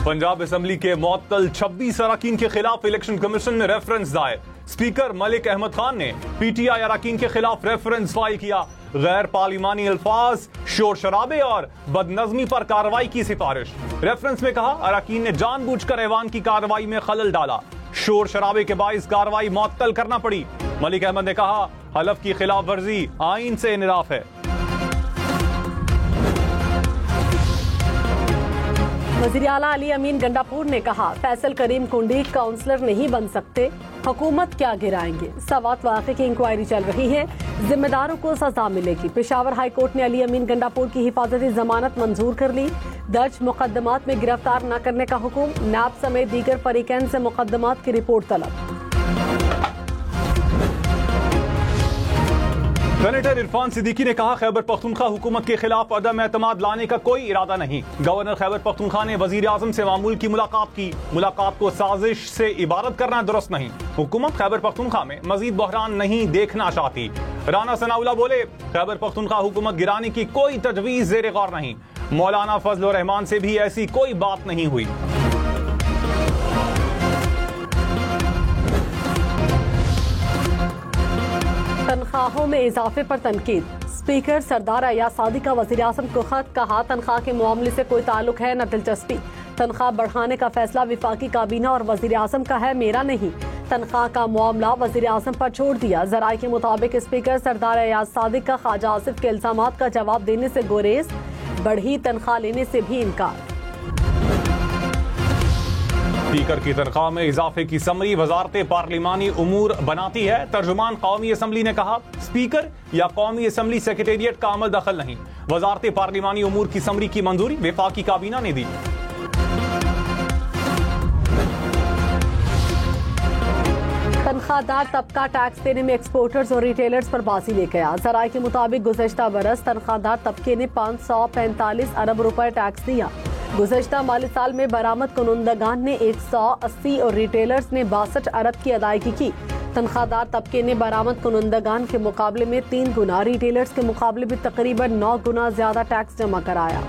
Punjab assembly के मुअत्तल 26 अरकान के खिलाफ इलेक्शन कमीशन में रेफरेंस दायर। स्पीकर मलिक अहमद खान ने PTI अरकान के खिलाफ रेफरेंस फाइल किया। गैर पार्लिमानी अल्फाज, शोर शराबे और बदनज़मी पर कार्रवाई की सिफारिश। रेफरेंस में कहा अरकान ने जानबूझकर ऐवान की कार्रवाई में खलल डाला, शोर शराबे के बाइस कार्रवाई मुअत्तल करना पड़ी। मलिक अहमद ने कहा हलफ की खिलाफ वर्जी आईन से इनराफ है। वज़ीर आला अली अमीन गंडापुर ने कहा फैसल करीम कुंडी काउंसलर नहीं बन सकते, हुकूमत क्या गिराएंगे। सवात वाक़े की इंक्वायरी चल रही है, जिम्मेदारों को सजा मिलेगी। पेशावर हाई कोर्ट ने अली अमीन गंडापुर की हिफाजती जमानत मंजूर कर ली। दर्ज मुकदमात में गिरफ्तार न करने का हुक्म, नैब समेत दीगर फरीकैन से मुकदमात की रिपोर्ट तलब। सेनेटर इरफान सिद्दीकी ने कहा खैबर पख्तूनख्वा हुकूमत के खिलाफ अदम एतमाद लाने का कोई इरादा नहीं। गवर्नर खैबर पख्तूनख्वा ने वजीर आजम से मामूल की मुलाकात की। मुलाकात को साजिश से इबारत करना दुरुस्त नहीं। हुकूमत खैबर पख्तूनख्वा में मजीद बहरान नहीं देखना चाहती। राना सनाउल्लाह बोले खैबर पख्तूनख्वा हुकूमत गिराने की कोई तजवीज जेर गौर नहीं। मौलाना फजल रहमान से भी ऐसी कोई बात नहीं हुई। तनख्वाहों में इजाफे पर तनकीद। स्पीकर सरदार अयाज सादी का वज़ीर आज़म को खत, कहा तनख्वाह के मामले से कोई ताल्लुक है न दिलचस्पी। तनख्वाह बढ़ाने का फैसला विफाकी काबीना और वज़ीर आज़म का है, मेरा नहीं। तनख्वाह का मामला वज़ीर आज़म पर छोड़ दिया। ज़राए के मुताबिक स्पीकर सरदार अयाज सादी का ख्वाजा आसिफ के इल्ज़ामात का जवाब देने से गुरेज, बढ़ी तनख्वाह लेने से भी इनकार। स्पीकर की तनख्वाह में इजाफे की समरी वजारत पार्लिमानी उमूर बनाती है। तर्जुमान कौमी असम्बली ने कहा स्पीकर या कौमी असम्बली सेक्रेटेरिएट का अमल दखल नहीं। वजारत पार्लिमानी उमूर की समरी की मंजूरी वफाकी काबीना ने दी। तनख्वाहदार तबका टैक्स देने में एक्सपोर्टर्स और रिटेलर्स पर बाजी ले गया। ज़राए के मुताबिक गुज़श्ता बरस तनख्वाहदार तबके ने 545 अरब रुपए टैक्स दिया। गुज़श्ता माली साल में बरामद कुनंदगान ने 180 और रिटेलर्स ने 62 अरब की अदायगी की। तनख्वाहदार तबके ने बरामद कुनंदगान के मुकाबले में 3 गुना, रिटेलर्स के मुकाबले में तकरीबन 9 गुना ज्यादा टैक्स जमा कराया।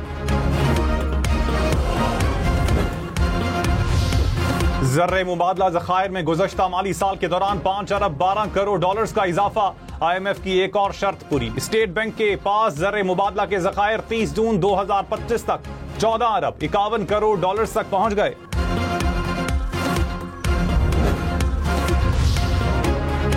ज़र्रे मुबादला ज़खायर में गुज़श्ता माली साल के दौरान 5 अरब 12 करोड़ डॉलर्स का इजाफा। IMF की एक और शर्त पूरी। स्टेट बैंक के पास ज़र्रे मुबादला के ज़खायर 30 जून 2025 तक 14 अरब 51 करोड़ डॉलर्स तक पहुंच गए।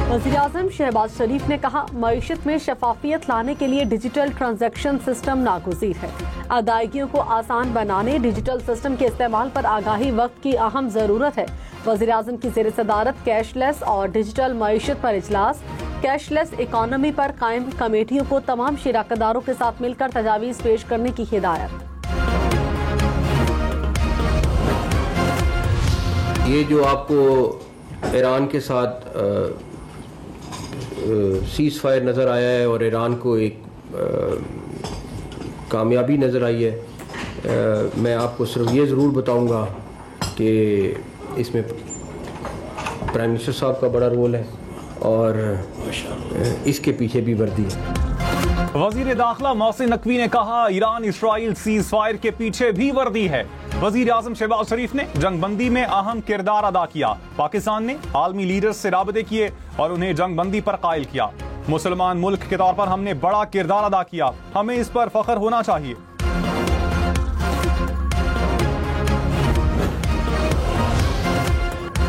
वज़ीर आज़म शहबाज शरीफ ने कहा मईशत में शफाफियत लाने के लिए डिजिटल ट्रांजैक्शन सिस्टम नागुज़ीर है। अदायगियों को आसान बनाने डिजिटल सिस्टम के इस्तेमाल पर आगाही वक्त की अहम ज़रूरत है। वज़ीर आज़म की ज़ेर सदारत कैशलेस और डिजिटल मईशत पर इजलास। कैशलेस इकॉनमी पर कायम कमेटियों को तमाम शिराकतदारों के साथ मिलकर तजावीज़ पेश करने की हिदायत। ये जो आपको ईरान के साथ सीज़ फायर नज़र आया है और ईरान को एक कामयाबी नज़र आई है, मैं आपको सिर्फ ये ज़रूर बताऊंगा कि इसमें प्राइम मिनिस्टर साहब का बड़ा रोल है और इसके पीछे भी वर्दी है। वज़ीर दाखिला मोहसिन नकवी ने कहा ईरान इसराइल सीज़ फायर के पीछे भी वर्दी है। वज़ीर आज़म शहबाज शरीफ ने जंगबंदी में अहम किरदार अदा किया। पाकिस्तान ने आलमी लीडर्स से राबते किए और उन्हें जंगबंदी पर कायल किया। मुसलमान मुल्क के तौर पर हमने बड़ा किरदार अदा किया, हमें इस पर फख्र होना चाहिए।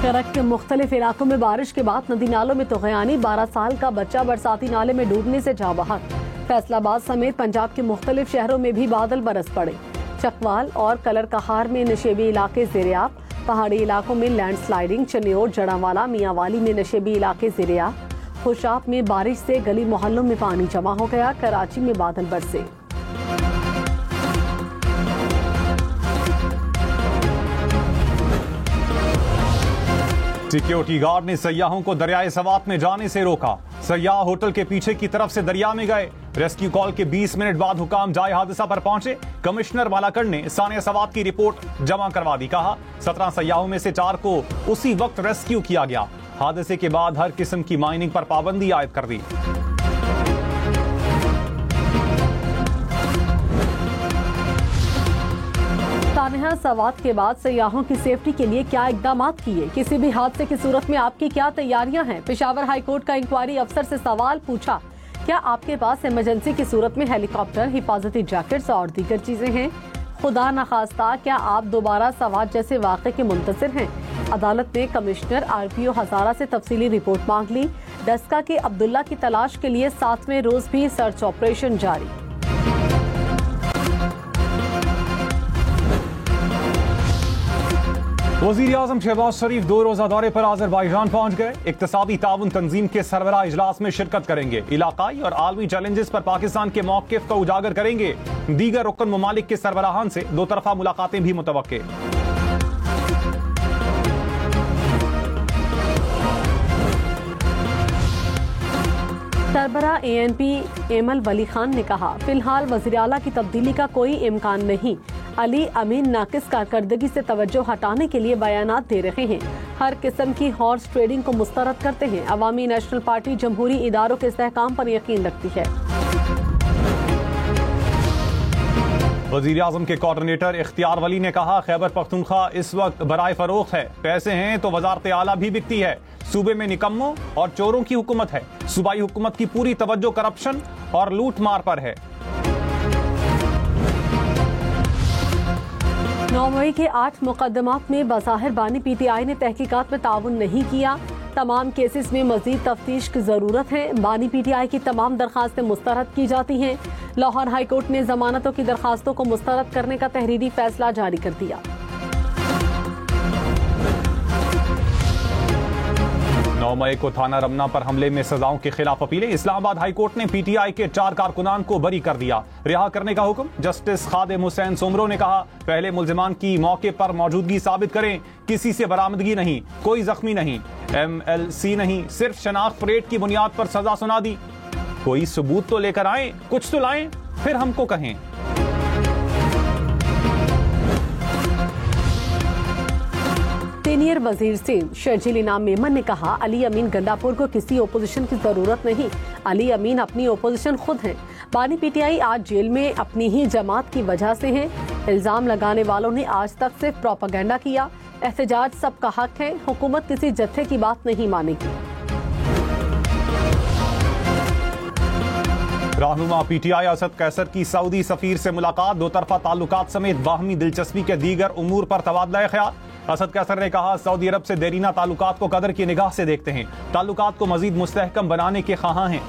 करक के मुख्तलिफ इलाकों में बारिश के बाद नदी नालों में तुग़यानी। 12 साल का बच्चा बरसाती नाले में डूबने से जा बहक। फैसलाबाद समेत पंजाब के मुख्तलिफ शहरों में भी बादल बरस पड़े। चकवाल और कलर कहार में नशेबी इलाके ज़ेरियाब। पहाड़ी इलाकों में लैंडस्लाइडिंग। चनियोर, जड़ावाला, मियांवाली में नशेबी इलाके ज़ेरियाब। खुशाब में बारिश से गली मोहल्लों में पानी जमा हो गया। कराची में बादल बरसे। सिक्योरिटी गार्ड ने सयाहों को दरियाए सवात में जाने से रोका। सयाह होटल के पीछे की तरफ से दरिया में गए। रेस्क्यू कॉल के 20 मिनट बाद हुकाम जाए हादसा पर पहुंचे। कमिश्नर बालाकड़ ने सानिया सवात की रिपोर्ट जमा करवा दी। कहा 17 सयाहों में से 4 को उसी वक्त रेस्क्यू किया गया। हादसे के बाद हर किस्म की माइनिंग पर पाबंदी आयद कर दी। सानहा, सवात के बाद सयाहों की सेफ्टी के लिए क्या इकदाम किए? किसी भी हादसे की सूरत में आपकी क्या तैयारियां हैं? पेशावर हाईकोर्ट का इंक्वायरी अफसर से सवाल पूछा। क्या आपके पास इमरजेंसी की सूरत में हेलीकॉप्टर, हिफाजती जैकेट्स और दीगर चीजें हैं? खुदा न खास्ता क्या आप दोबारा सवात जैसे वाक़े के मुंतज़िर हैं? अदालत ने कमिश्नर RPO हज़ारा से तफसीली रिपोर्ट मांग ली। डस्का के अब्दुल्ला की तलाश के लिए 7वें रोज भी सर्च ऑपरेशन जारी। वज़ीर-ए-आज़म शहबाज शरीफ 2 रोज़ा दौरे पर अज़रबैजान पहुंच गए। इक़्तिसादी ताउन तंजीम के सरबराह इजलास में शिरकत करेंगे। इलाकाई और आलमी चैलेंजेस पर पाकिस्तान के मौक़िफ़ को उजागर करेंगे। दीगर रुकन ममालिक के सरबराहान से 2 तरफ़ा मुलाकातें भी मुतवक्के। सरबराह ANP एमल वली खान ने कहा, फिलहाल वज़ीर आला की तब्दीली का कोई इम्कान नहीं। अली अमीन नाकिस कारकर्दगी से तवज्जो हटाने के लिए बयानात दे रहे हैं। हर किस्म की हॉर्स ट्रेडिंग को मुस्तरद करते हैं। अवामी नेशनल पार्टी जमहूरी इदारों के इस्तेहकाम पर यकीन रखती है। वज़ीर-ए-आज़म के कोऑर्डिनेटर इख्तियार वली ने कहा, खैबर पख्तूनख्वा इस वक्त बराए फरोख्त है। पैसे हैं तो वजारत आला भी बिकती है। सूबे में निकम्मों और चोरों की हुकूमत है। सूबाई हुकूमत की पूरी तवज्जो करप्शन और लूट मार पर है। 9 मई के 8 मुकदमात में बज़ाहिर बानी PTI ने तहकीकात में ताउन नहीं किया। तमाम केसेस में मजीद तफ्तीश की जरूरत है। बानी PTI की तमाम दरखास्तें मुस्तरद की जाती हैं। लाहौर हाई कोर्ट ने जमानतों की दरखास्तों को मुस्तरद करने का तहरीरी फैसला जारी कर दिया। 9 मई को थाना रमना पर हमले में सजाओं के खिलाफ अपीलें। इस्लामाबाद हाई कोर्ट ने PTI के 4 कारकुनान को बरी कर दिया। रिहा करने का हुक्म। जस्टिस खादिम हुसैन सोमरो ने कहा, पहले मुल्जिमान की मौके पर मौजूदगी साबित करें। किसी से बरामदगी नहीं, कोई जख्मी नहीं, MLC नहीं, सिर्फ शनाख्त परेड की बुनियाद पर सजा सुना दी। कोई सबूत तो लेकर आए, कुछ तो लाएं, फिर हमको कहें। सीनियर वजीर सिंध शर्जील इनाम मेमन ने कहा, अली अमीन गंडापुर को किसी ओपोजिशन की जरूरत नहीं। अली अमीन अपनी ओपोजिशन खुद हैं। बानी PTI आज जेल में अपनी ही जमात की वजह से है। इल्जाम लगाने वालों ने आज तक सिर्फ प्रोपेगेंडा किया। एहतजाज सबका हक है। हुकूमत किसी जत्थे की बात नहीं मानेगी। रहनुमा PTI असद कैसर की सऊदी सफीर से मुलाकात। 2 तरफा ताल्लुकात समेत बाहमी दिलचस्पी के दीगर उमूर पर तबादला ख्याल। असद कैसर ने कहा, सऊदी अरब से देरीना ताल्लुकात को कदर की निगाह से देखते हैं। ताल्लुकात को मजीद मुस्तहकम बनाने के ख्वाहां हैं।